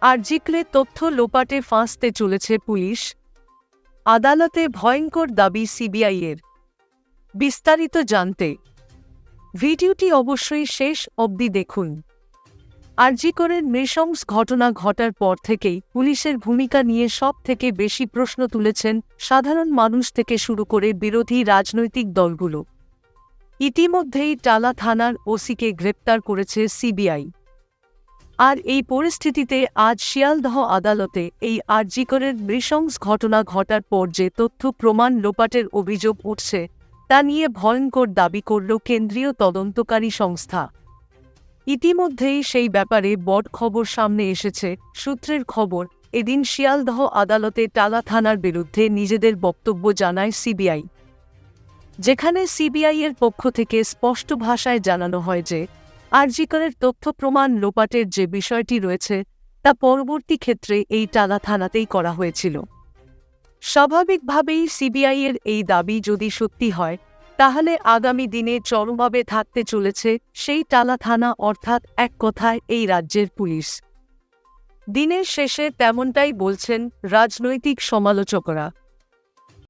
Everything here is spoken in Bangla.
আরজিকরে তথ্য লোপাটে ফাঁসতে চলেছে পুলিশ, আদালতে ভয়ঙ্কর দাবি সিবিআইয়ের। বিস্তারিত জানতে ভিডিওটি অবশ্যই শেষ অবধি দেখুন। আরজিকরের নৃশংস ঘটনা ঘটার পর থেকেই পুলিশের ভূমিকা নিয়ে সব থেকে বেশি প্রশ্ন তুলেছেন সাধারণ মানুষ থেকে শুরু করে বিরোধী রাজনৈতিক দলগুলো। ইতিমধ্যেই টালা থানার ওসিকে গ্রেপ্তার করেছে সিবিআই। আর এই পরিস্থিতিতে আজ শিয়ালদহ আদালতে এই আরজিকরের নৃশংস ঘটনা ঘটার পর যে তথ্য প্রমাণ লোপাটের অভিযোগ উঠছে তা নিয়ে ভয়ঙ্কর দাবি করল কেন্দ্রীয় তদন্তকারী সংস্থা। ইতিমধ্যেই সেই ব্যাপারে বড় খবর সামনে এসেছে। সূত্রের খবর, এদিন শিয়ালদহ আদালতে টালা থানার বিরুদ্ধে নিজেদের বক্তব্য জানায় সিবিআই, যেখানে সিবিআইয়ের পক্ষ থেকে স্পষ্ট ভাষায় জানানো হয় যে আরজিকরের তথ্য প্রমাণ লোপাটের যে বিষয়টি রয়েছে তা পরবর্তী ক্ষেত্রে এই টালা থানাতেই করা হয়েছিল। স্বাভাবিকভাবেই সিবিআইয়ের এই দাবি যদি সত্যি হয় তাহলে আগামী দিনে চরমভাবে থাকতে চলেছে সেই টালা থানা, অর্থাৎ এক কথায় এই রাজ্যের পুলিশ। দিনের শেষে তেমনটাই বলছেন রাজনৈতিক সমালোচকরা।